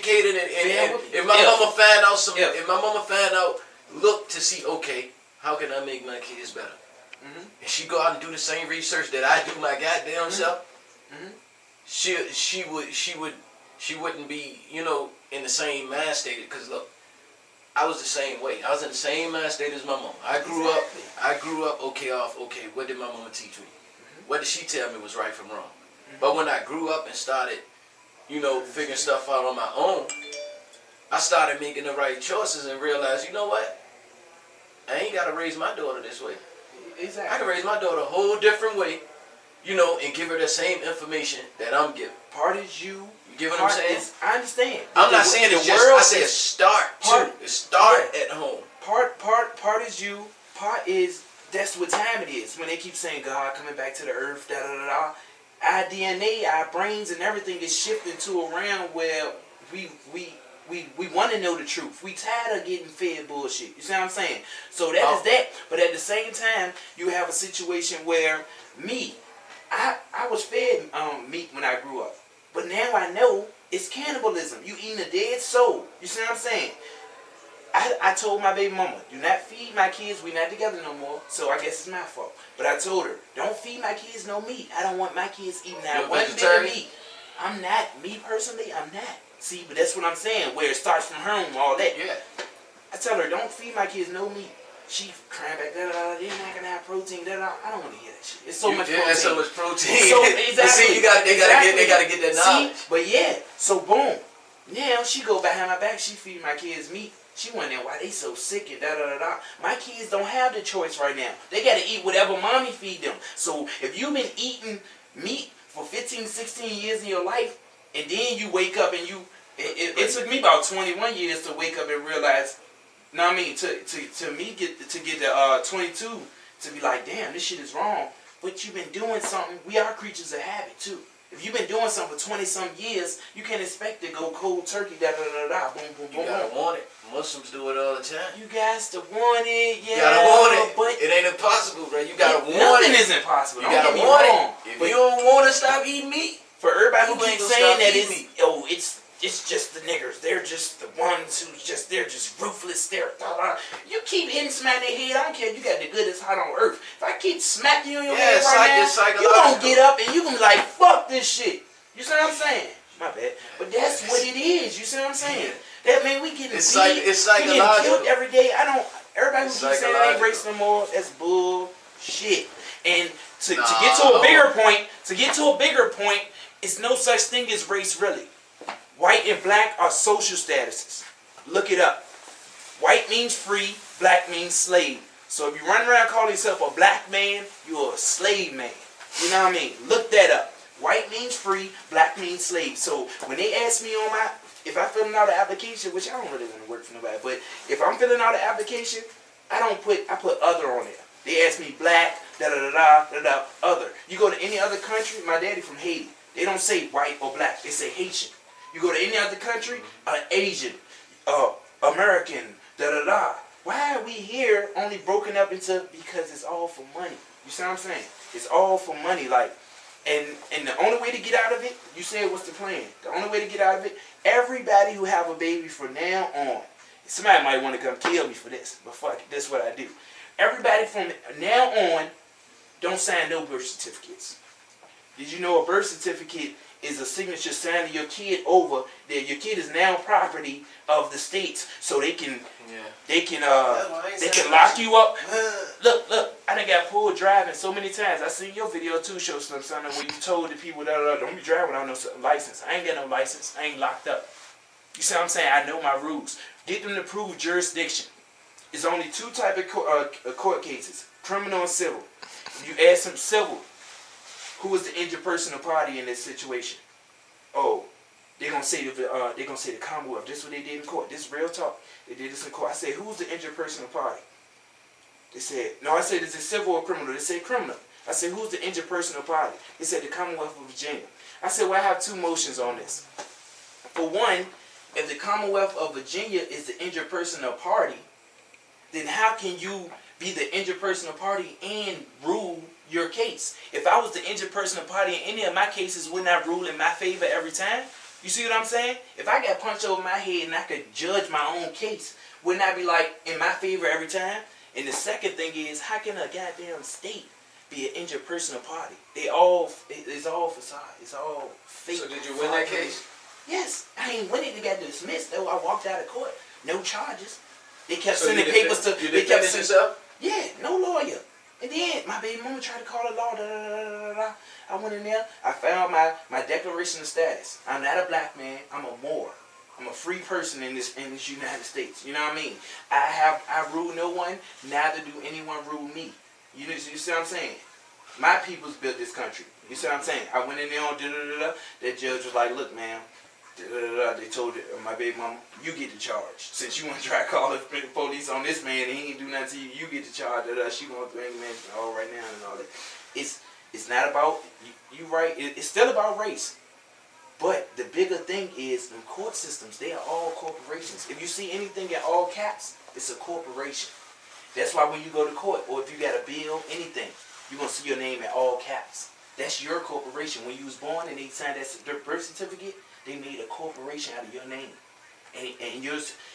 educated and if my mama find out if my mama find out, look to see, okay, how can I make my kids better? And she go out and do the same research that I do my goddamn self. She wouldn't be, you know, in the same mind state. Because look, I was the same way. I was in the same mind state as my mom. I grew up okay, what did my mama teach me? What did she tell me was right from wrong? But when I grew up and started, you know, figuring stuff out on my own, I started making the right choices and realized, you know what? I ain't got to raise my daughter this way. Exactly. I can raise my daughter a whole different way, you know, and give her the same information that I'm giving. Part is you. You get what I'm saying? I understand. I'm not saying it's just, I say start at home. Part is you. Part is, that's what time it is. When they keep saying God coming back to the earth, da da da da. Our DNA, our brains and everything is shifting to a realm where we want to know the truth. We tired of getting fed bullshit. You see what I'm saying? So that is that. But at the same time, you have a situation where I was fed meat when I grew up. But now I know it's cannibalism. You eating a dead soul. You see what I'm saying? I told my baby mama, do not feed my kids. We're not together no more. So I guess it's my fault. But I told her, don't feed my kids no meat. I don't want my kids eating that one bit of meat. I'm not. Me personally, I'm not. See, but that's what I'm saying. Where it starts from home, all that. Yeah. I tell her, don't feed my kids no meat. She crying back, they're not gonna have protein. I don't want to hear that shit. It's so much protein. That's so much protein. So, exactly. See, they gotta get that knowledge. See, but yeah, so boom. Now she go behind my back. She feed my kids meat. She wondering why they so sick and da da da da. My kids don't have the choice right now. They gotta eat whatever mommy feed them. So if you've been eating meat for 15, 16 years in your life, and then you wake up and it took me about 21 years to wake up and realize. No, I mean to me get the 22 to be like, damn, this shit is wrong. But you've been doing something. We are creatures of habit too. If you've been doing something for 20-some years, you can't expect to go cold turkey, da da da da, boom, boom, boom. You gotta want it. Muslims do it all the time. You guys to want it, yeah. You gotta want it. But it ain't impossible, bro. You gotta want it. Nothing is impossible. You gotta want it. If you don't want to stop eating meat, for everybody who keeps saying that it's just the niggers. They're just the ones they're just ruthless. You keep hitting somebody in their head. I don't care. You got the goodest heart on earth. If I keep smacking you in your head right now, you gonna get up and you gonna be like, fuck this shit. You see what I'm saying? My bad. But that's what it is. You see what I'm saying? That man, we getting it's beat. It's we getting killed every day. Everybody who keeps saying I ain't race no more, that's bullshit. And to get to a bigger point, it's no such thing as race really. White and black are social statuses. Look it up. White means free, black means slave. So if you run around calling yourself a black man, you're a slave man. You know what I mean? Look that up. White means free, black means slave. So when they ask me if I'm filling out an application, which I don't really want to work for nobody, but if I'm filling out an application, I put other on there. They ask me black, da-da-da-da, other. You go to any other country, my daddy from Haiti, they don't say white or black, they say Haitian. You go to any other country, Asian, American, da-da-da. Why are we here only broken up into, because it's all for money. You see what I'm saying? It's all for money, like, and the only way to get out of it, you said what's the plan? The only way to get out of it, everybody who have a baby from now on, somebody might want to come kill me for this, but fuck it, this is what I do. Everybody from now on, don't sign no birth certificates. Did you know a birth certificate is a signature signing your kid over that your kid is now property of the states, so they can lock you up. Look, I done got pulled driving so many times. I seen your video too, show something where you told the people that don't be driving without no license. I ain't got no license. I ain't locked up. You see what I'm saying? I know my rules. Get them to prove jurisdiction. It's only two type of court cases: criminal and civil. If you ask them civil, who was the injured person or party in this situation? Oh, they're gonna say the Commonwealth. This is what they did in court. This is real talk. They did this in court. I said, who's the injured person or party? They said, no. I said, is it civil or criminal? They said criminal. I said, who's the injured person or party? They said the Commonwealth of Virginia. I said, well, I have two motions on this. For one, if the Commonwealth of Virginia is the injured person or party, then how can you be the injured person or party and rule your case? If I was the injured person or party in any of my cases, wouldn't I rule in my favor every time? You see what I'm saying? If I got punched over my head and I could judge my own case, wouldn't I be like in my favor every time? And the second thing is, how can a goddamn state be an injured person or party? It's all facade. It's all fake. So did you win that case? Yes. I ain't win it. They got dismissed though. I walked out of court. No charges. They kept sending papers to. You defended yourself? Yeah, no lawyer. And then my baby mama tried to call the law. I went in there. I found my declaration of status. I'm not a black man. I'm a Moor. I'm a free person in this United States. You know what I mean? I rule no one. Neither do anyone rule me. You see what I'm saying? My people's built this country. You see what I'm saying? I went in there on That judge was like, look, man. They told my baby mama, you get the charge. Since you want to try to call the police on this man and he ain't do nothing to you, you get the charge. She going through man all right now and all that. It's not about you right. It's still about race. But the bigger thing is the court systems. They are all corporations. If you see anything in all caps, it's a corporation. That's why when you go to court or if you got a bill, anything, you're gonna see your name in all caps. That's your corporation. When you was born and they signed their birth certificate, they made a corporation out of your name. And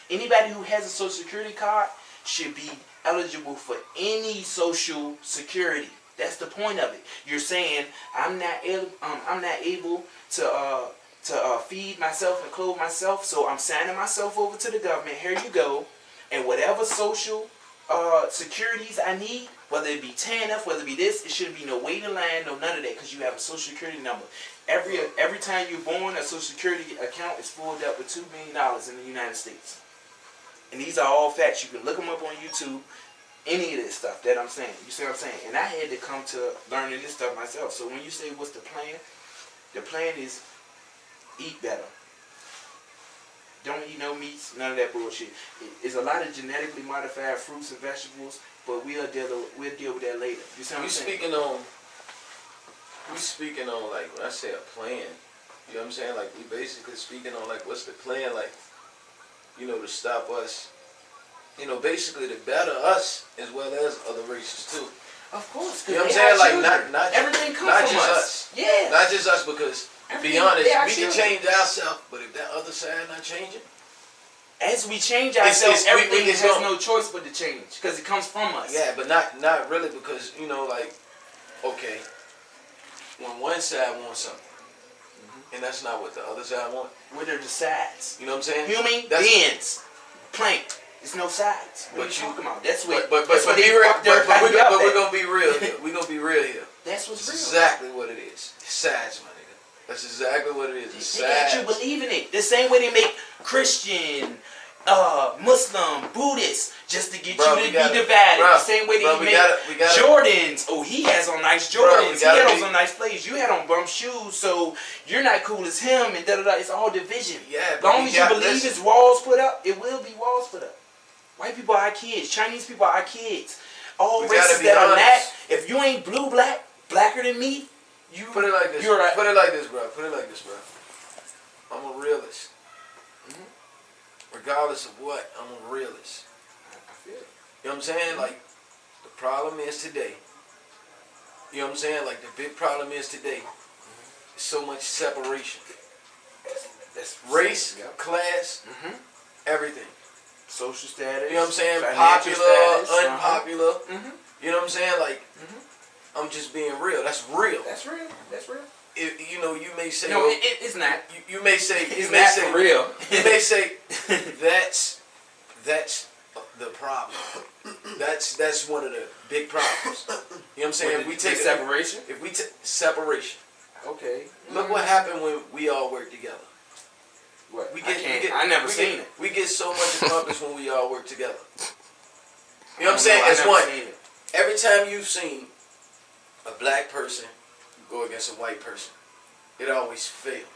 anybody who has a Social Security card should be eligible for any Social Security. That's the point of it. You're saying I'm not able to feed myself and clothe myself, so I'm signing myself over to the government. Here you go, and whatever social securities I need, whether it be TANF, whether it be this, it shouldn't be no waiting line, no none of that, because you have a Social Security number. Every time you're born, a Social Security account is filled up with $2 million in the United States. And these are all facts. You can look them up on YouTube. Any of this stuff that I'm saying. You see what I'm saying? And I had to come to learning this stuff myself. So when you say what's the plan is eat better. Don't eat no meats, none of that bullshit. It's a lot of genetically modified fruits and vegetables, but we'll deal with that later. You see what I'm saying? We speaking on like when I say a plan, you know what I'm saying? Like we basically speaking on like what's the plan, like, you know, to stop us, you know, basically to better us as well as other races too. Of course, you know what I'm saying? Like not everything comes not from just us. Yeah. Not just us, because to be honest, we can change ourselves, but if that other side not changing, as we change ourselves, everything has no choice but to change because it comes from us. Yeah, but not really, because you know, like, okay, when one side wants something, and that's not what the other side want. What are the sides? You know what I'm saying? Human beings, plank. There's no sides. What are you talking about? That's what. But we're gonna be real here. We're gonna be real here. That's what's real. Exactly what it is. Sides, my nigga. That's exactly what it is. They got you believing it. The same way they make Christian, Muslim, Buddhist, just to get you to be divided. The same way they make Jordans. Oh, he has on nice Jordans. He had on nice plays. You had on bum shoes, so you're not cool as him, and da-da-da. It's all division. Yeah, as long as you believe it's walls put up, it will be walls put up. White people are our kids. Chinese people are our kids. All races that are not. If you ain't blue, blacker than me, you put it like this. You're right. Put it like this, bro. Put it like this, bro. I'm a realist. Regardless of what, I'm a realist. I feel it. You know what I'm saying? Like, the problem is today. You know what I'm saying? Like, the big problem is today. So much separation. That's race, class, everything. Social status. You know what I'm saying? Popular, unpopular. You know what I'm saying? Like, I'm just being real. That's real. That's real. That's real. You know, you may say... No, it's not. You may say... It's not for real. You may say, that's the problem. That's one of the big problems. You know what I'm saying? If we take separation? If we take separation. Okay. Look what happened when we all work together. What? I never seen it. We get so much accomplished when we all work together. You know what I'm saying? As one. Every time you've seen a black person go against a white person, it always fails.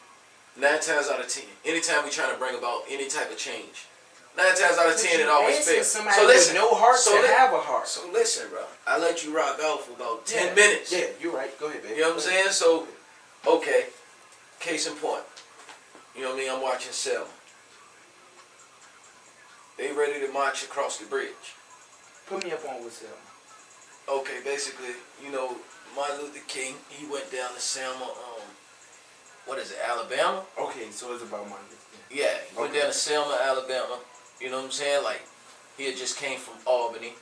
9 times out of 10. Anytime we're trying to bring about any type of change, 9 times out of 10 it always fails. So listen, no heart have a heart. So listen, bro. I let you rock out for about 10 minutes. Yeah, you're right. Go ahead, baby. You know what I'm saying? So, okay. Case in point. You know what I mean? I'm watching Selma. They ready to march across the bridge. Put me up on with Selma. Okay, basically, you know, Martin Luther King, he went down to Selma what is it, Alabama? Okay, so it's about money. Yeah, he went down to Selma, Alabama. You know what I'm saying? Like, he had just came from Albany.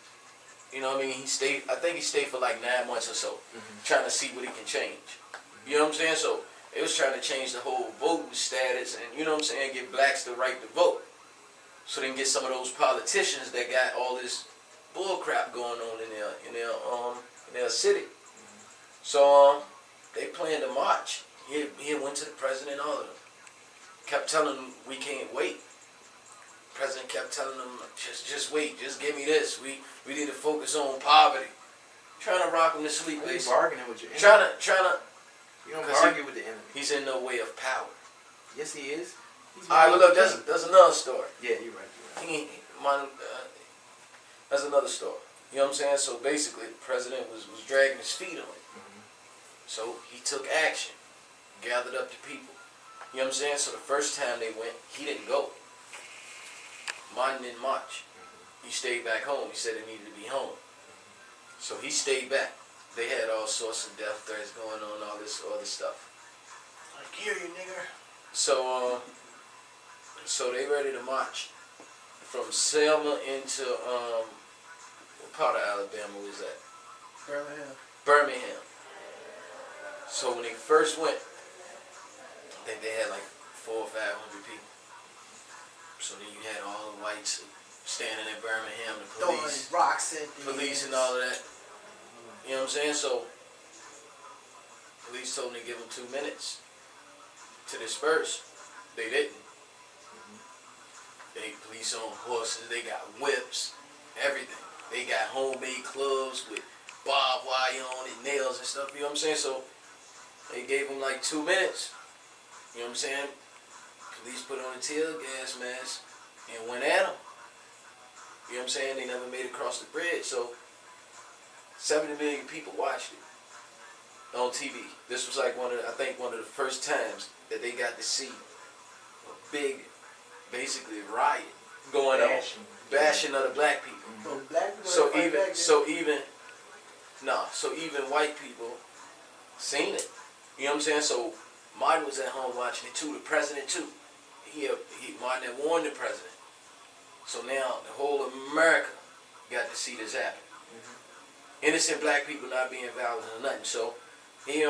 You know what I mean? I think he stayed for like 9 months or so, trying to see what he can change. You know what I'm saying? So, it was trying to change the whole voting status and, you know what I'm saying, give blacks the right to vote. So they can get some of those politicians that got all this bull crap going on in their city. So, they planned a march. He went to the president, all of them. Kept telling them, we can't wait. President kept telling them, just wait, just give me this. We need to focus on poverty. Trying to rock him to sleep, basically. Bargaining with your enemy. Trying to. You don't argue with the enemy. He's in no way of power. Yes, he is. Alright, well look, that's another story. Yeah, you're right. That's another story. You know what I'm saying? So basically, the president was dragging his feet on it. So he took action, gathered up the people. You know what I'm saying? So the first time they went, he didn't go. Martin didn't march. He stayed back home. He said he needed to be home. So he stayed back. They had all sorts of death threats going on, all this other stuff. I kill you, nigga. So they ready to march from Selma into what part of Alabama was that? Birmingham. So when they first went, I think they had like 400 or 500 people. So then you had all the whites standing in Birmingham, the police, throwing rocks at police and all of that. You know what I'm saying? So police told them to give them 2 minutes to disperse. They didn't. They police on horses. They got whips, everything. They got homemade clubs with barbed wire on it, nails and stuff. You know what I'm saying? So they gave them like 2 minutes. You know what I'm saying? Police put on a tear gas mask and went at them. You know what I'm saying? They never made it across the bridge. So 70 million people watched it on TV. This was like one of the first times that they got to see a big, basically riot going on, bashing other black people. So even white people seen it. You know what I'm saying? So Martin was at home watching it too. The president too. Martin had warned the president. So now the whole of America got to see this happen. Innocent black people not being violent or nothing. So he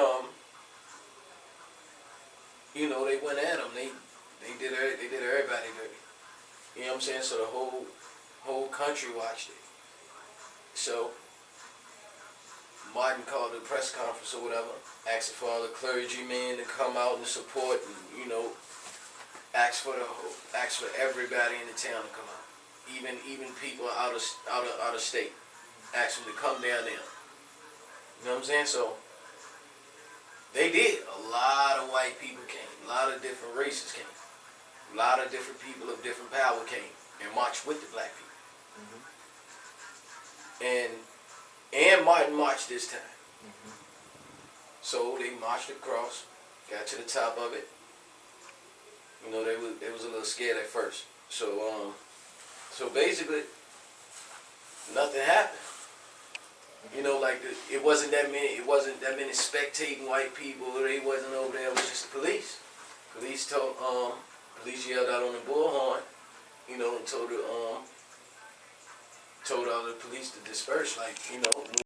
you know, they went at him. They did everybody dirty. You know what I'm saying? So the whole country watched it. So Martin called a press conference or whatever, asking for all the clergymen to come out and support, and you know, asked for everybody in the town to come out, even people out of state, asked them to come down there. You know what I'm saying? So they did. A lot of white people came, a lot of different races came, a lot of different people of different power came and marched with the black people. And Martin marched this time. So they marched across, got to the top of it. You know, they was a little scared at first. So basically, nothing happened. You know, like it wasn't that many spectating white people. They wasn't over there. It was just the police. Police yelled out on the bullhorn. You know, and told all the police to disperse. Like, you know.